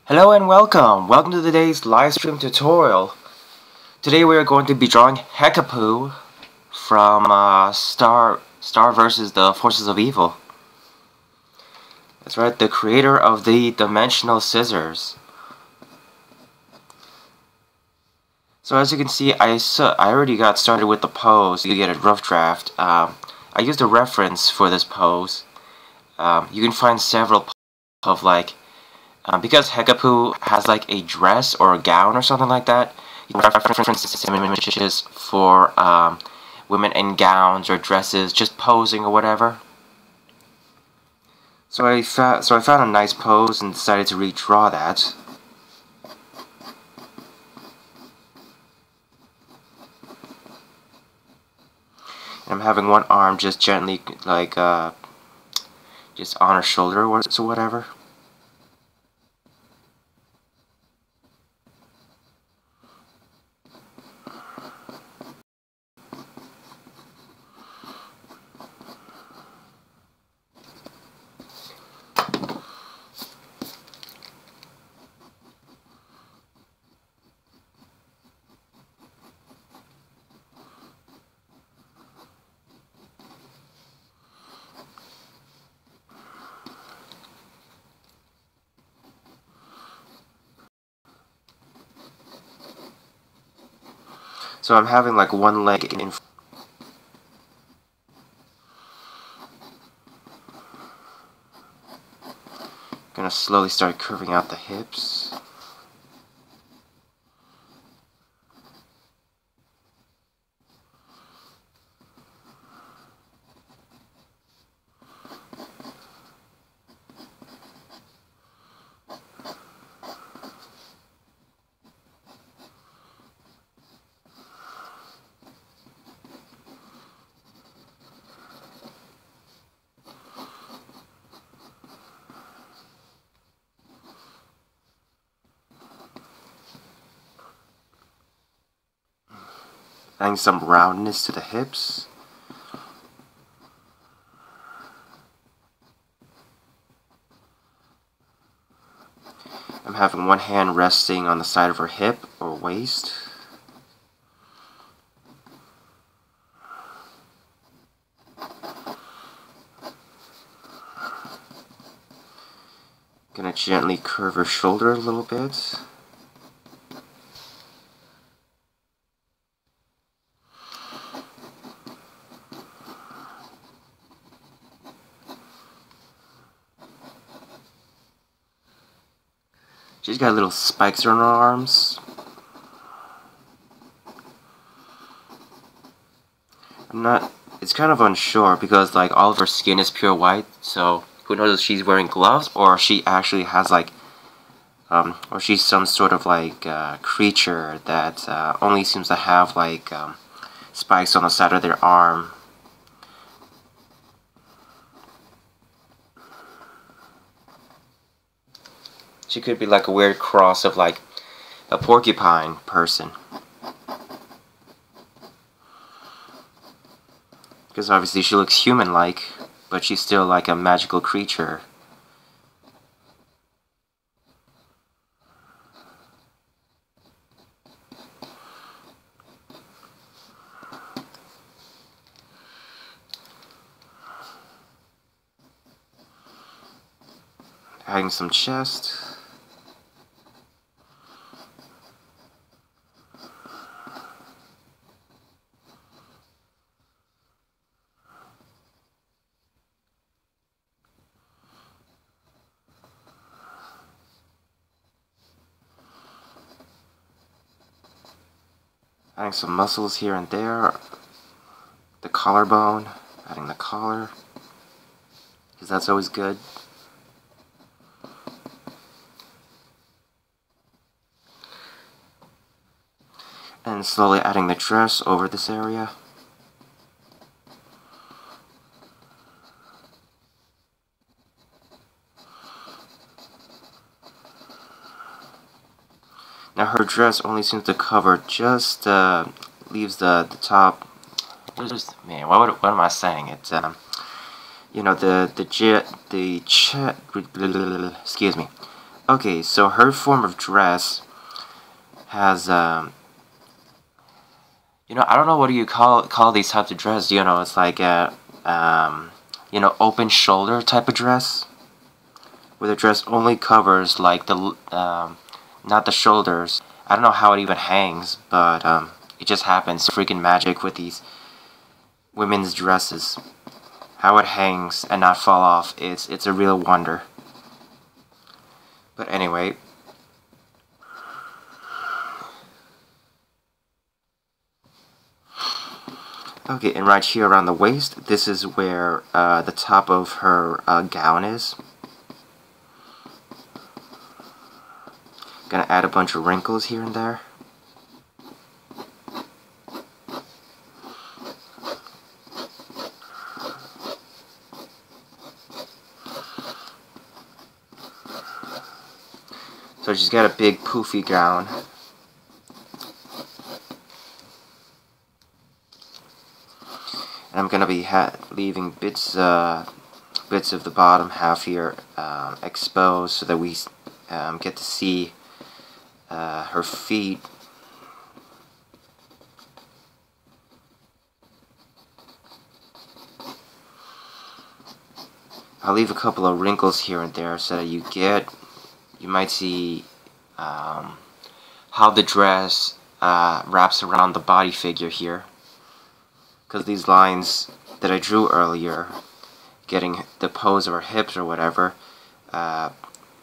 Hello and welcome! Welcome to today's live stream tutorial. Today we are going to be drawing Hekapoo from Star vs. the Forces of Evil. That's right, the creator of the dimensional scissors. So as you can see, I already got started with the pose. You get a rough draft. I used a reference for this pose. You can find several of because Hekapoo has like a dress or a gown or something like that. You can reference images for women in gowns or dresses, just posing or whatever. So I found a nice pose and decided to redraw that. I'm having one arm just gently, just on her shoulder or whatever. So I'm having like one leg in. Gonna slowly start curving out the hips. Adding some roundness to the hips. I'm having one hand resting on the side of her hip or waist. Gonna gently curve her shoulder a little bit. She's got little spikes on her arms. It's kind of unsure because like all of her skin is pure white, so who knows if she's wearing gloves or she actually has like, or she's some sort of like creature that only seems to have like spikes on the side of their arm. She could be like a weird cross of like a porcupine person. Because obviously she looks human-like, but she's still like a magical creature. Adding some chest. Adding some muscles here and there. The collarbone. Adding the collar. Because that's always good. And slowly adding the dress over this area. Now her dress only seems to cover just leaves the top. Man, what am I saying? It's you know excuse me, Okay, so her form of dress has you know, I don't know what do you call these types of dress. You know, it's like a you know, open shoulder type of dress, where the dress only covers like the not the shoulders. I don't know how it even hangs, but it just happens. Freaking magic with these women's dresses. How it hangs and not fall off. It's a real wonder. But anyway. Okay, and right here around the waist, this is where the top of her gown is. Gonna add a bunch of wrinkles here and there. So she's got a big poofy gown. And I'm gonna be leaving bits of the bottom half here exposed so that we get to see her feet. I'll leave a couple of wrinkles here and there so that you might see how the dress wraps around the body figure here. Because these lines that I drew earlier, getting the pose of her hips or whatever,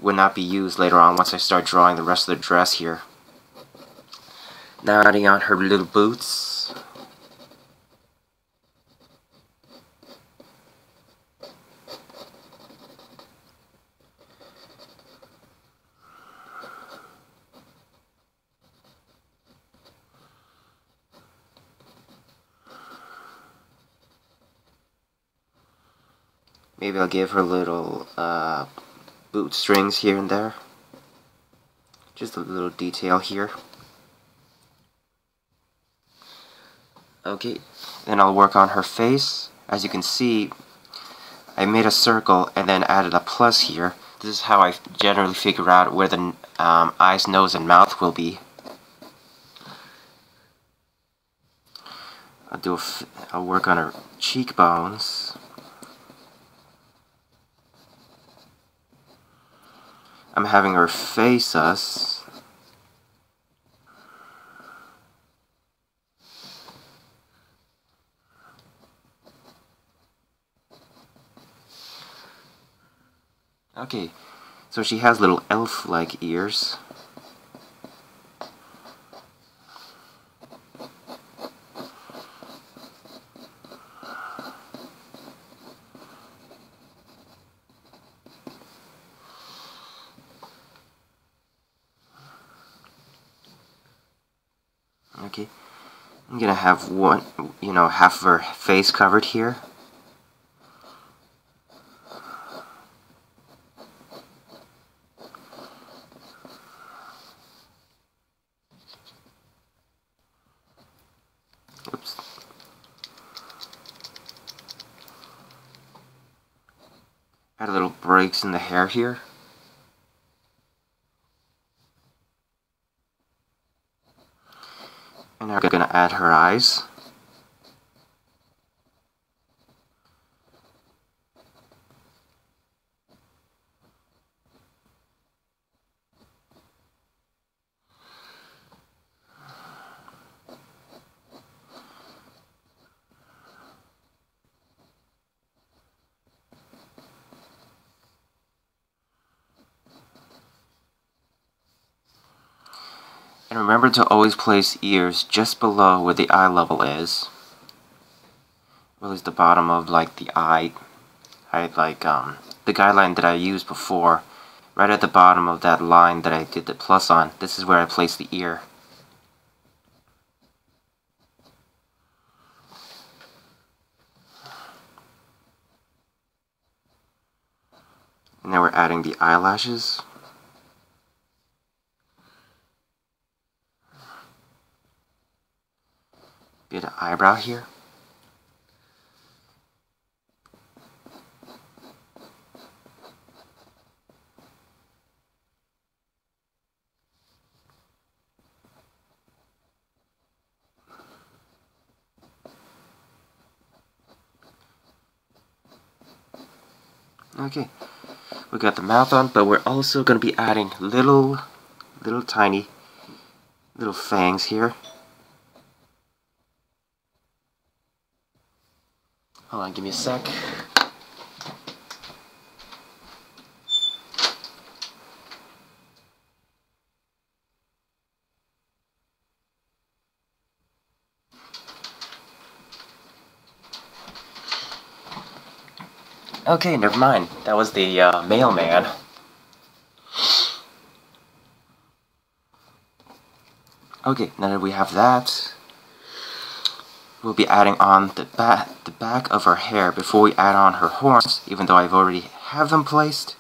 would not be used later on once I start drawing the rest of the dress here. Now adding on her little boots. Maybe I'll give her little boot strings here and there. Just a little detail here. Okay, then I'll work on her face. As you can see, I made a circle and then added a plus here. This is how I generally figure out where the eyes, nose, and mouth will be. I'll work on her cheekbones. I'm having her face us. Okay, so she has little elf-like ears. Okay, I'm gonna have half of her face covered here. Oops. Add a little breaks in the hair here. And now we're gonna add her eyes. And remember to always place ears just below where the eye level is. Well, it's the bottom of like the eye. The guideline that I used before. Right at the bottom of that line that I did the plus on. This is where I placed the ear. And now we're adding the eyelashes. Bit of eyebrow here. Okay, we got the mouth on, but we're also going to be adding little tiny little fangs here. Hold on, give me a sec. Okay, never mind. That was the mailman. Okay, now that we have that, we'll be adding on the back of her hair before we add on her horns, even though I've already have them placed.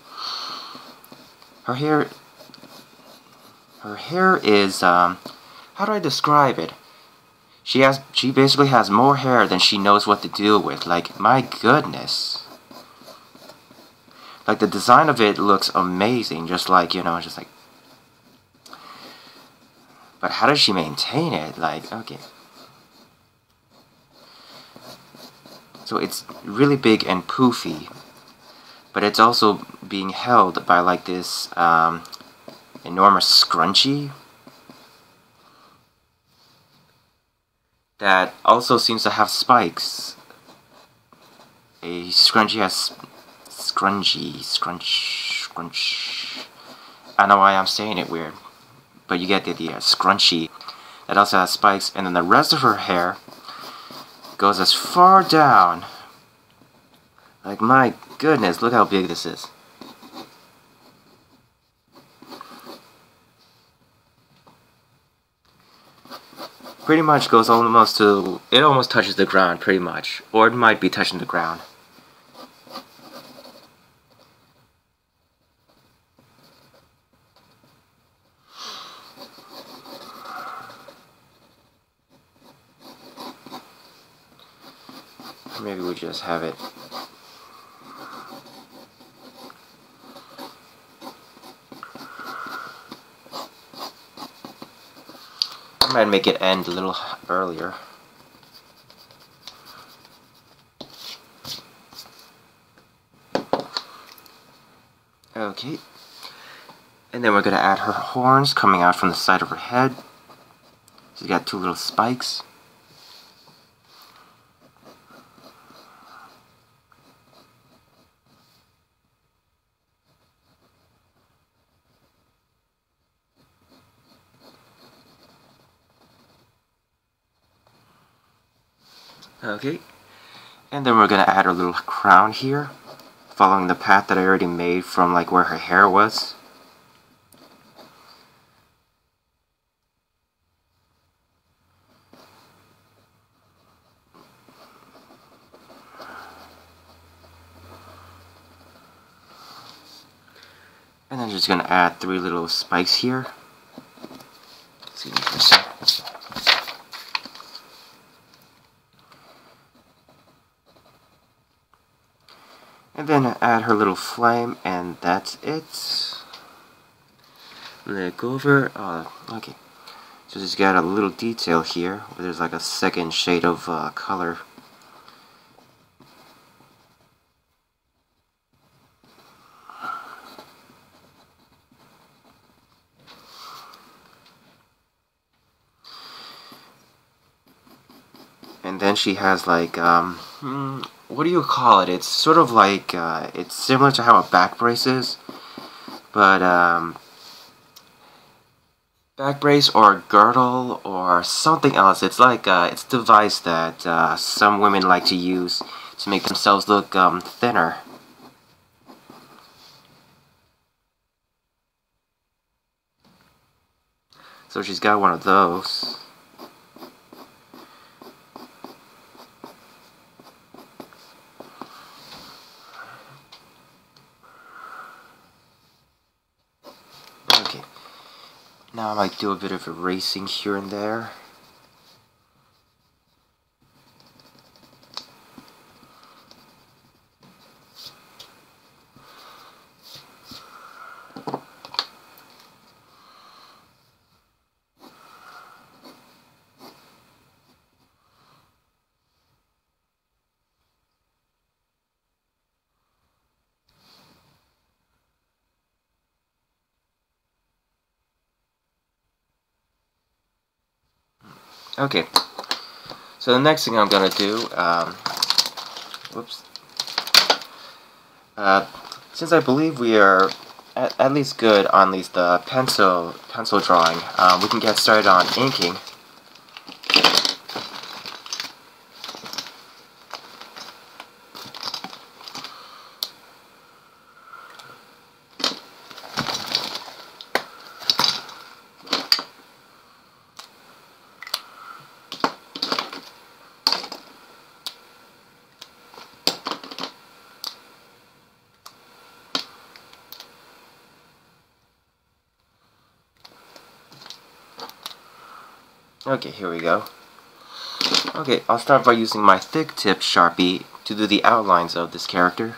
Her hair is, how do I describe it? She basically has more hair than she knows what to do with. Like, my goodness. Like, the design of it looks amazing, just like, you know, just like... But how does she maintain it? Like, okay. So it's really big and poofy, but it's also being held by, like, this enormous scrunchie that also seems to have spikes. A scrunchie has... Scrunch. I don't know why I'm saying it weird, but you get the idea. Scrunchie that also has spikes, and then the rest of her hair goes as far down. Like, my goodness, look how big this is. Pretty much goes almost to... It almost touches the ground, pretty much. Or it might be touching the ground. Maybe we just have it. I might make it end a little earlier. Okay. And then we're going to add her horns coming out from the side of her head. She's got two little spikes. Okay, and then we're going to add a little crown here, following the path that I already made from like where her hair was. And then just going to add 3 little spikes here. Excuse me for a sec. And then add her little flame, and that's it. Let it go over. Okay. So just got a little detail here, where there's like a second shade of color. And then she has like, what do you call it? It's sort of like, it's similar to how a back brace is, but, back brace or girdle or something else. It's like, it's a device that, some women like to use to make themselves look, thinner. So she's got one of those. Okay. Now I might do a bit of erasing here and there. Okay, so the next thing I'm gonna do, whoops, since I believe we are at least good on least the pencil drawing, we can get started on inking. Okay, here we go. Okay, I'll start by using my thick tip Sharpie to do the outlines of this character.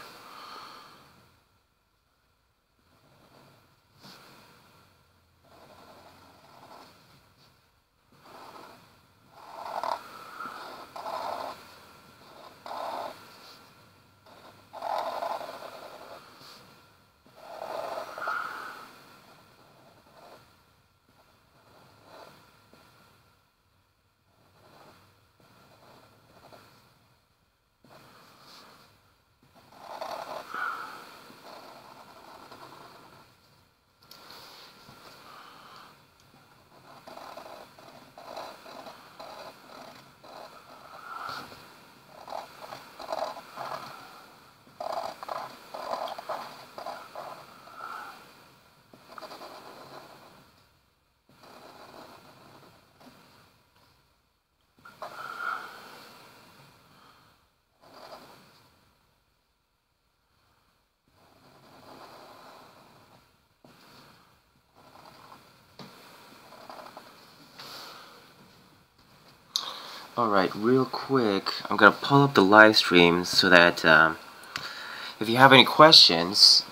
Alright, real quick, I'm gonna pull up the live stream so that if you have any questions,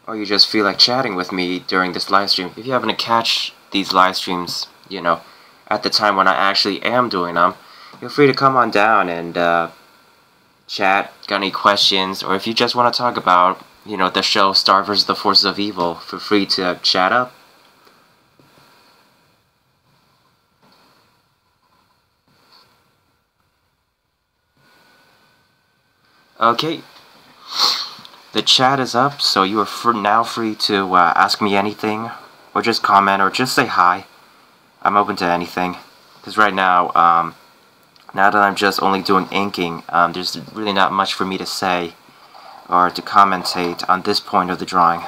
or you just feel like chatting with me during this live stream, if you happen to catch these live streams, you know, at the time when I actually am doing them, feel free to come on down and chat, got any questions, or if you just want to talk about, you know, the show Star vs. the Forces of Evil, feel free to chat up. Okay, the chat is up, so you are now free to ask me anything, or just comment, or just say hi. I'm open to anything, because right now, now that I'm just only doing inking, there's really not much for me to say or to commentate on this point of the drawing.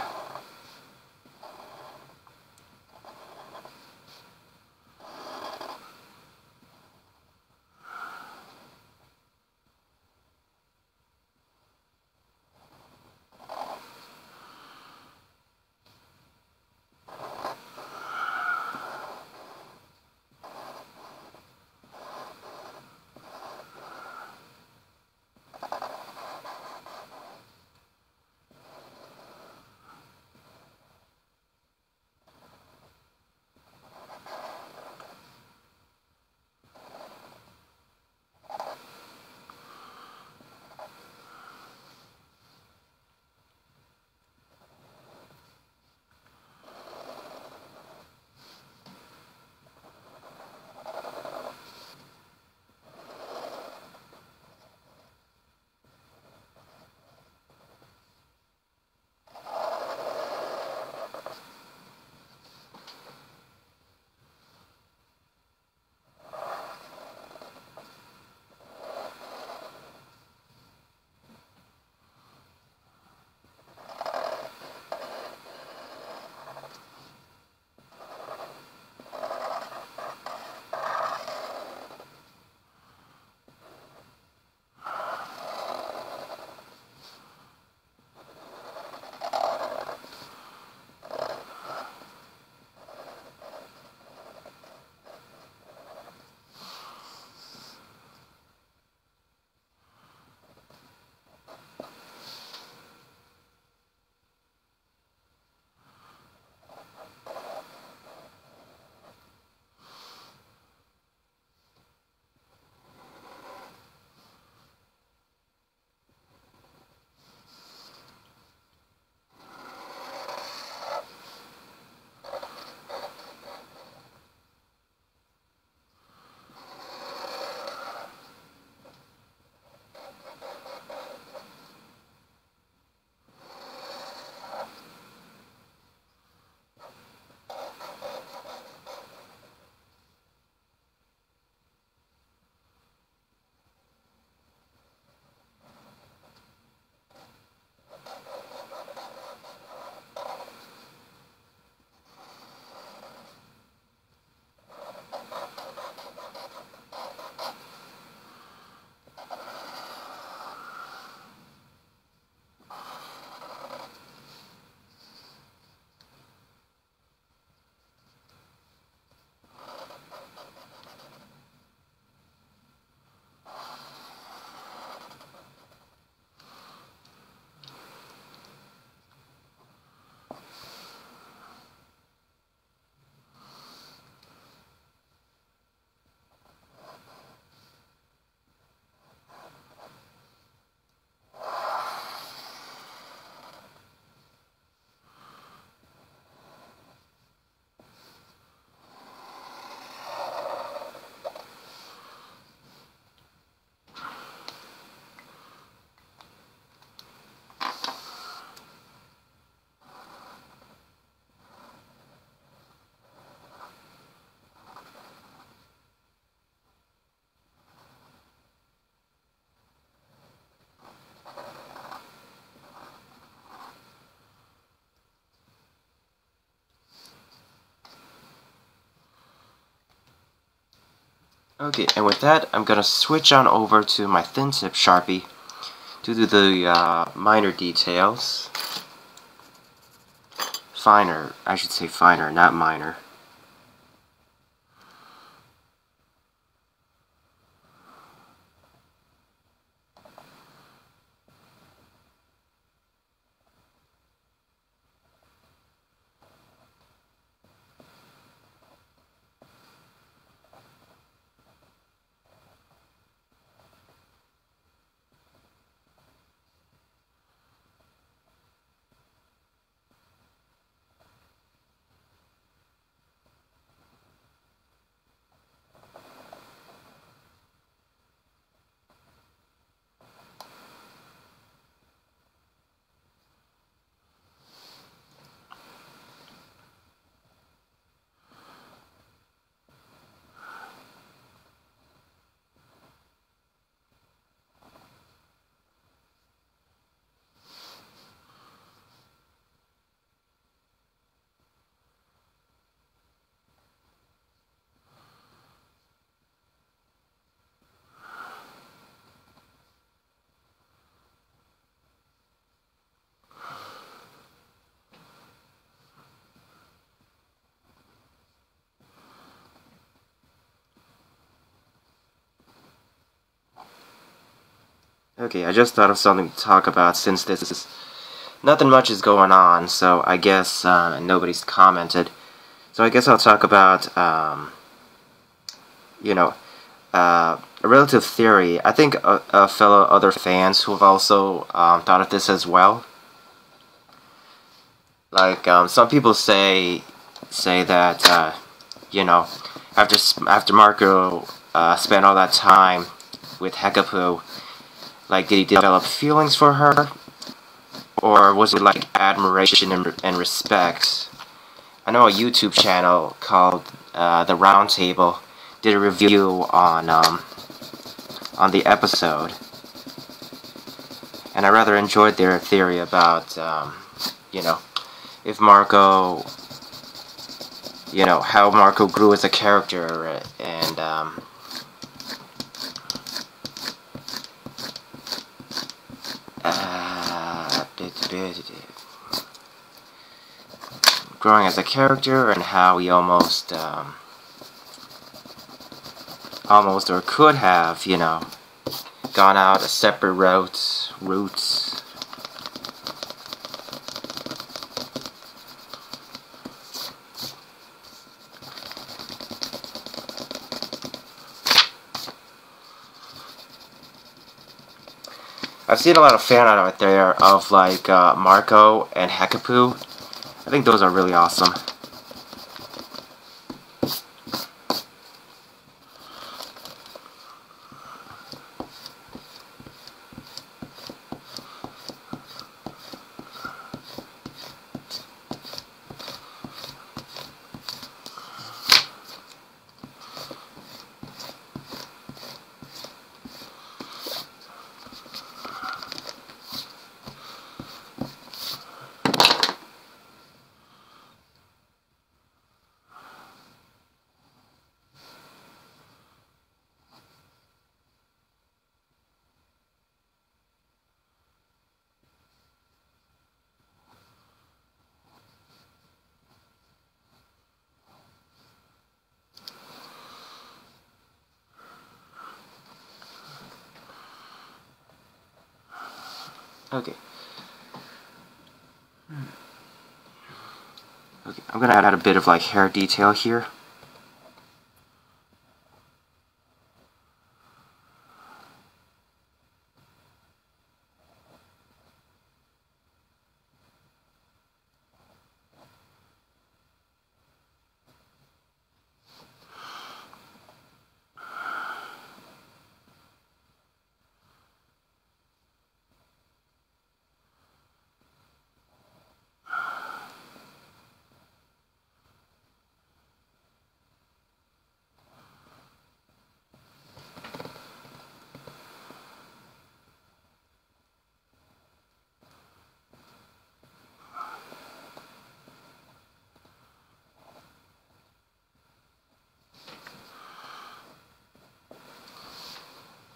Okay, and with that, I'm gonna switch on over to my thin tip Sharpie to do the minor details. Finer, I should say finer, not minor. Okay, I just thought of something to talk about since this is nothing much is going on, so I guess nobody's commented. So I guess I'll talk about, you know, a relative theory. I think fellow other fans who have also thought of this as well. Like some people say that you know, after Marco spent all that time with Hekapoo, like, did he develop feelings for her, or was it like admiration and respect? I know a YouTube channel called The Roundtable did a review on the episode, and I rather enjoyed their theory about you know, if Marco, you know, how Marco grew as a character, and growing as a character, and how he almost or could have, you know, gone out a separate routes. I've seen a lot of fan art out there of like Marco and Hekapoo. I think those are really awesome. Okay. Okay, I'm gonna add a bit of like hair detail here.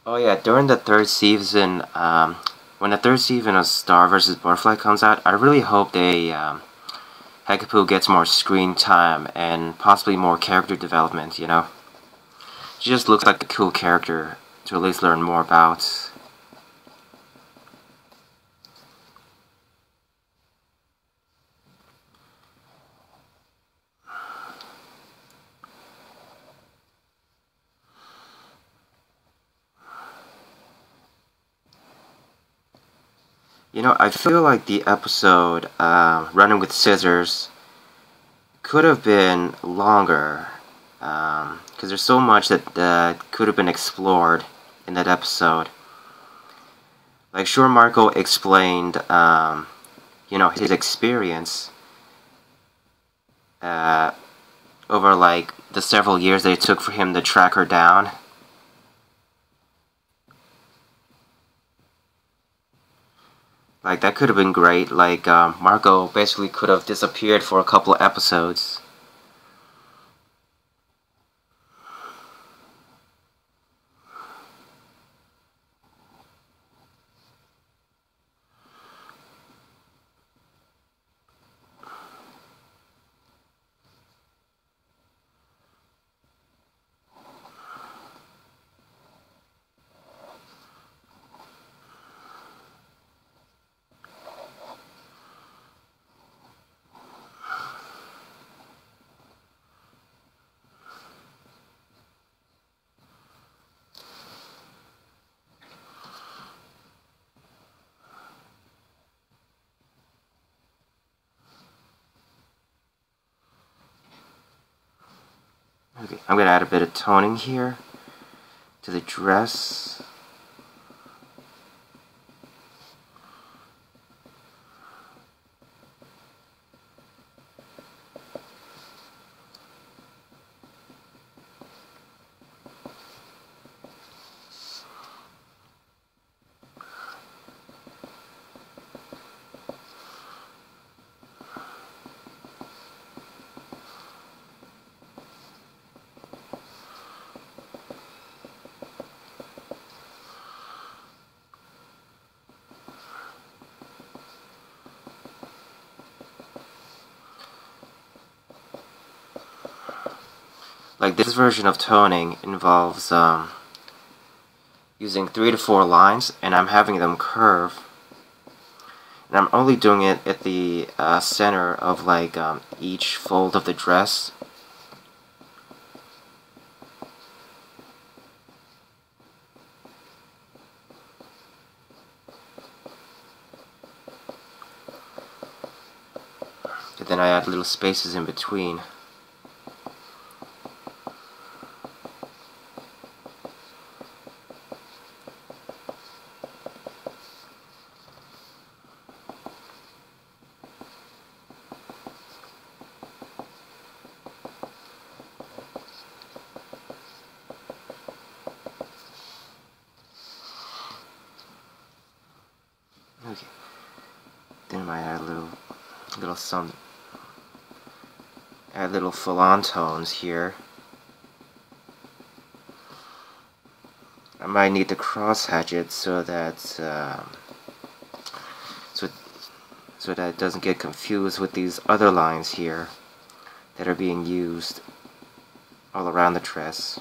Oh yeah, during the third season, when the third season of Star vs. Butterfly comes out, I really hope Hekapoo gets more screen time and possibly more character development, you know? She just looks like a cool character to at least learn more about. You know, I feel like the episode, Running with Scissors, could have been longer, because there's so much that could have been explored in that episode. Like, sure, Marco explained, you know, his experience over, like, the several years that it took for him to track her down. Like, that could have been great. Like, Marco basically could have disappeared for a couple of episodes. Okay, I'm gonna add a bit of toning here to the dress. Like, this version of toning involves using 3 to 4 lines, and I'm having them curve. And I'm only doing it at the center of, like, each fold of the dress. And then I add little spaces in between. Okay. Then I might add little full-on tones here. I might need to cross-hatch it so that so that it doesn't get confused with these other lines here that are being used all around the dress.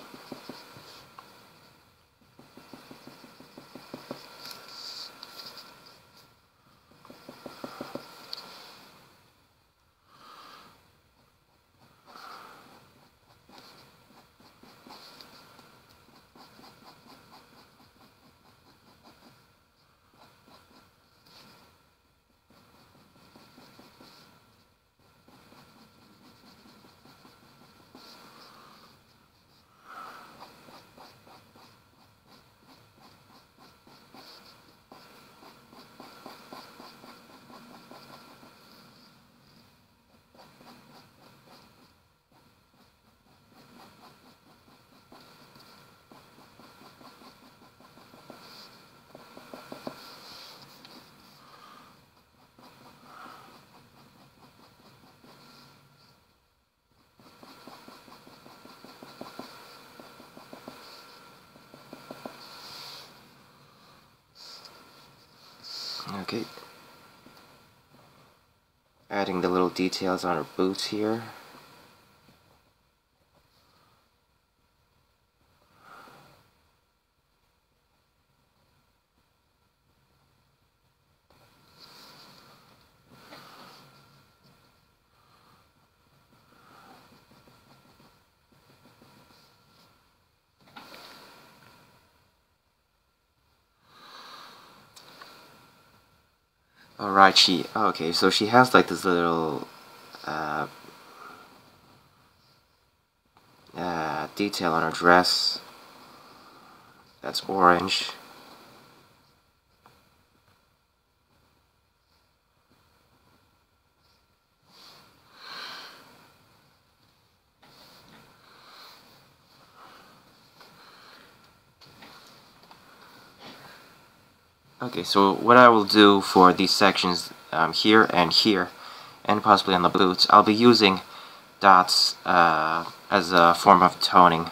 Okay. Adding the little details on her boots here. Alright, okay, so she has like this little detail on her dress that's orange. Okay, so what I will do for these sections here, and possibly on the boots, I'll be using dots as a form of toning.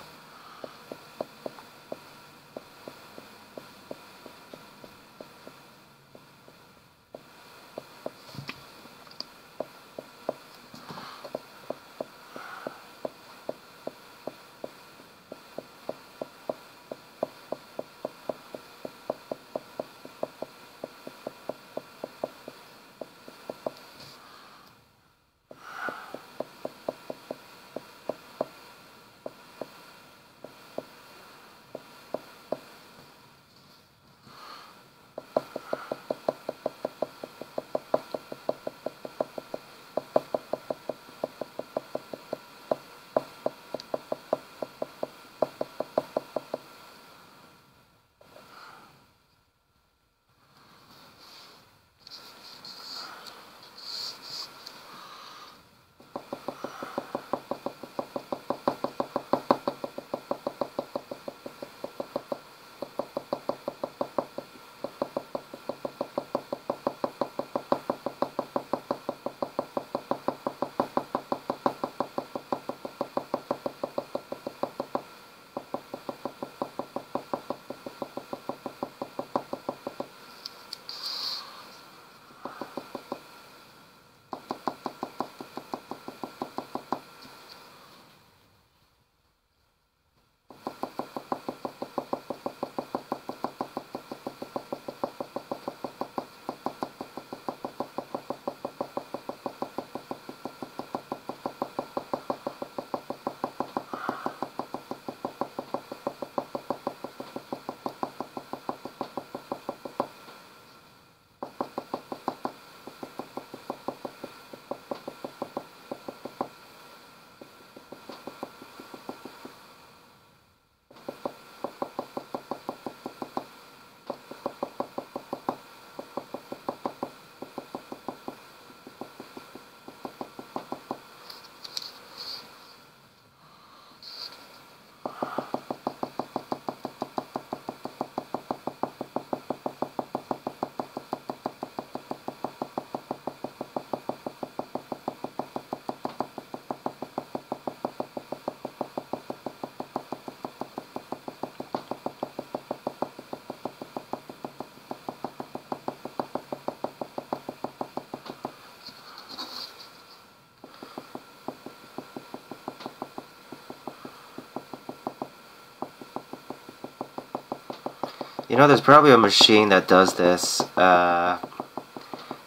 You know, there's probably a machine that does this.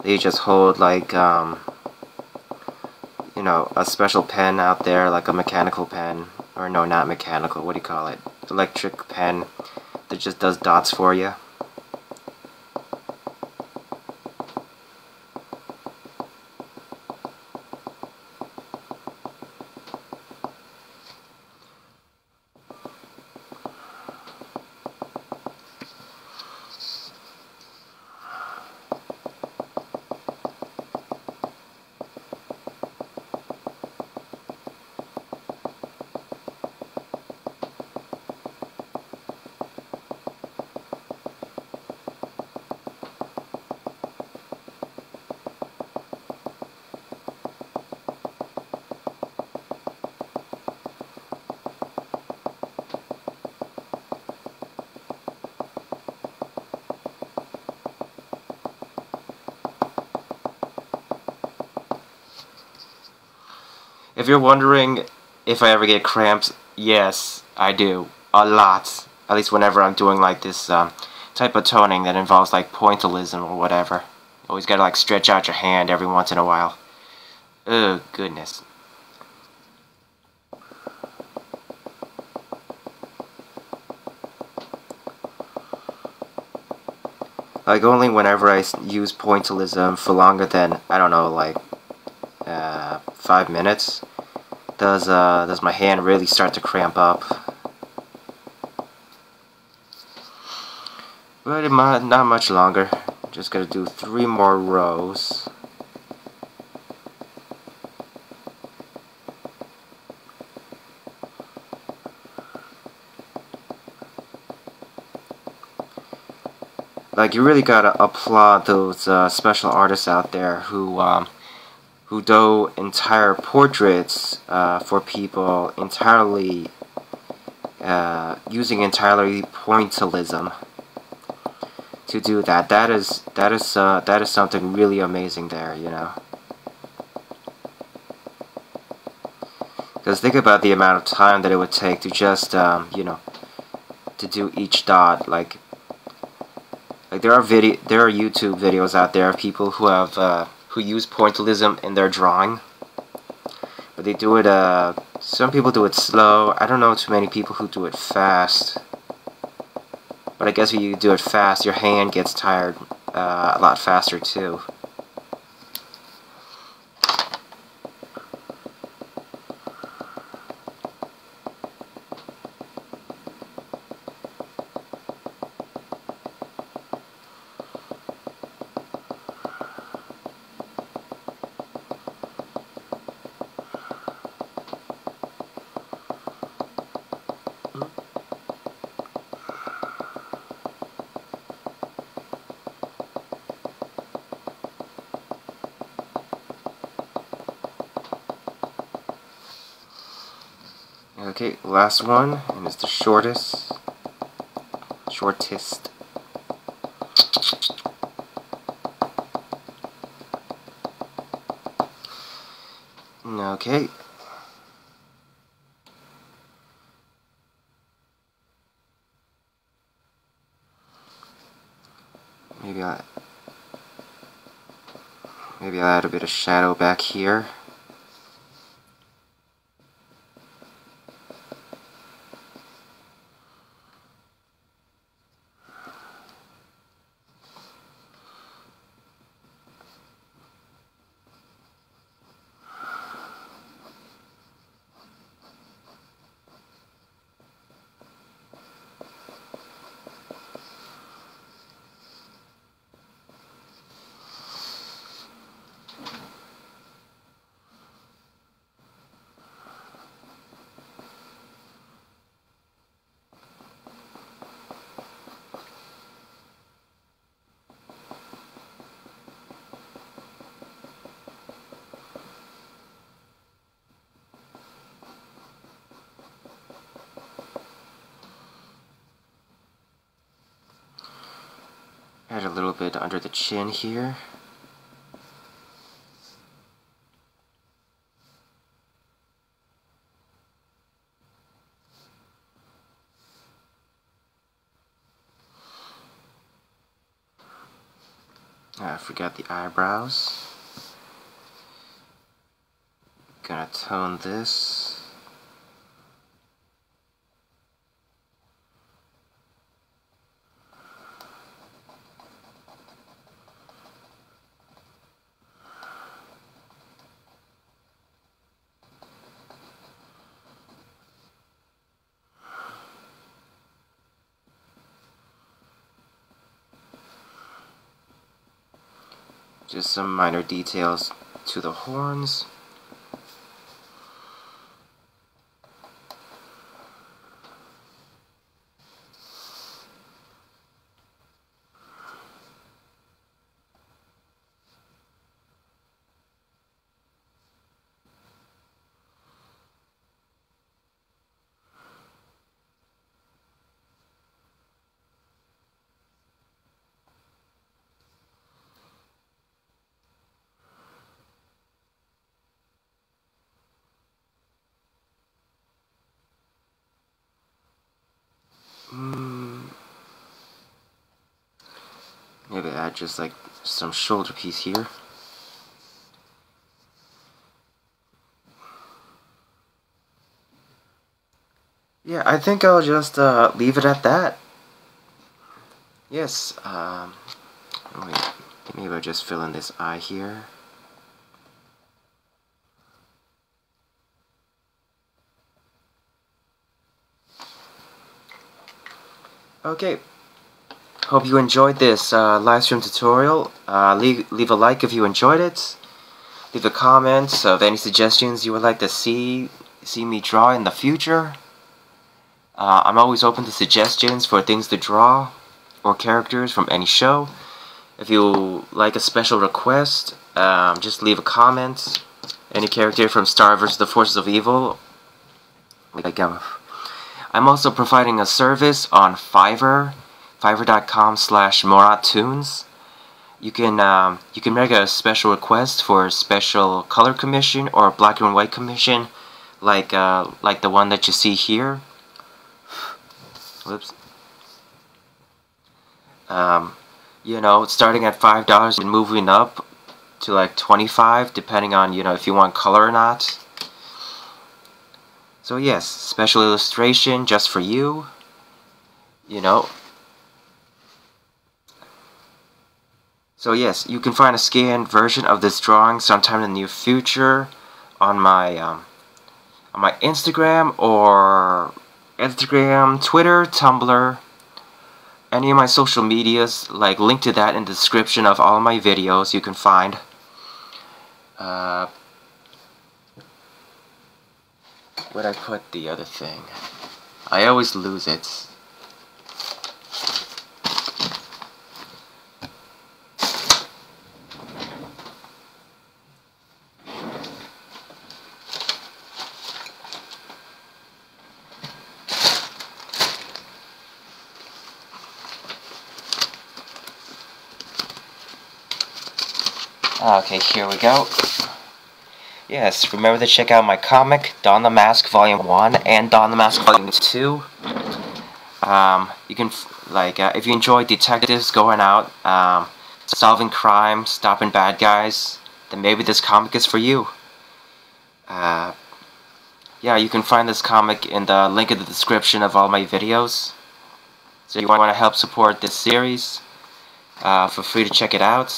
You just hold like, you know, a special pen out there, like a mechanical pen. Or no, not mechanical, what do you call it? Electric pen that just does dots for you. If you're wondering if I ever get cramps, yes, I do. A lot. At least whenever I'm doing like this type of toning that involves like pointillism or whatever. Always gotta like stretch out your hand every once in a while. Oh, goodness. Like, only whenever I use pointillism for longer than, I don't know, like, 5 minutes, does my hand really start to cramp up. But not much longer. Just gonna do 3 more rows. Like, you really gotta applaud those special artists out there who do entire portraits for people entirely using entirely pointillism to do that. That is something really amazing there, you know. Because think about the amount of time that it would take to just you know, to do each dot. Like there are YouTube videos out there of people who have who use pointillism in their drawing, but they do it. Some people do it slow. I don't know too many people who do it fast. But I guess if you do it fast, your hand gets tired a lot faster too. Okay, last one, and it's the shortest. Okay. Maybe I'll add a bit of shadow back here. Add a little bit under the chin here. I forgot the eyebrows. Gonna tone this. Just some minor details to the horns. maybe add just like some shoulder piece here. Yeah, I think I'll just leave it at that. Yes, wait, maybe I'll just fill in this eye here. Okay, hope you enjoyed this live stream tutorial. Leave a like if you enjoyed it. Leave a comment of any suggestions you would like to see me draw in the future. I'm always open to suggestions for things to draw or characters from any show. If you like a special request, just leave a comment. Any character from Star vs. the Forces of Evil. I'm also providing a service on Fiverr, fiverr.com/morattunes. You can make a special request for a special color commission or black and white commission, like the one that you see here. Whoops. You know, starting at $5 and moving up to like $25, depending on, you know, if you want color or not. So yes, special illustration just for you. You know. So yes, you can find a scanned version of this drawing sometime in the near future on my Instagram, Twitter, Tumblr, any of my social medias. Like, link to that in the description of all of my videos you can find. Where'd I put the other thing? I always lose it. Okay, here we go. Yes, remember to check out my comic, Don the Mask Volume 1 and Don the Mask Volume 2. You can, if you enjoy detectives going out, solving crime, stopping bad guys, then maybe this comic is for you. Yeah, you can find this comic in the link in the description of all my videos. So if you want to help support this series, feel free to check it out.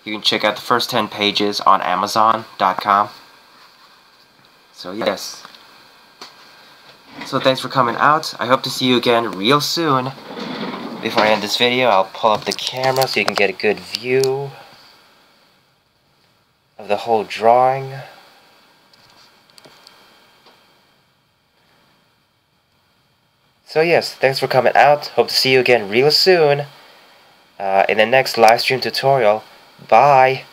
You can check out the first 10 pages on Amazon.com. So yes. So thanks for coming out. I hope to see you again real soon. Before I end this video, I'll pull up the camera so you can get a good view of the whole drawing. So yes, thanks for coming out. Hope to see you again real soon in the next live stream tutorial. Bye!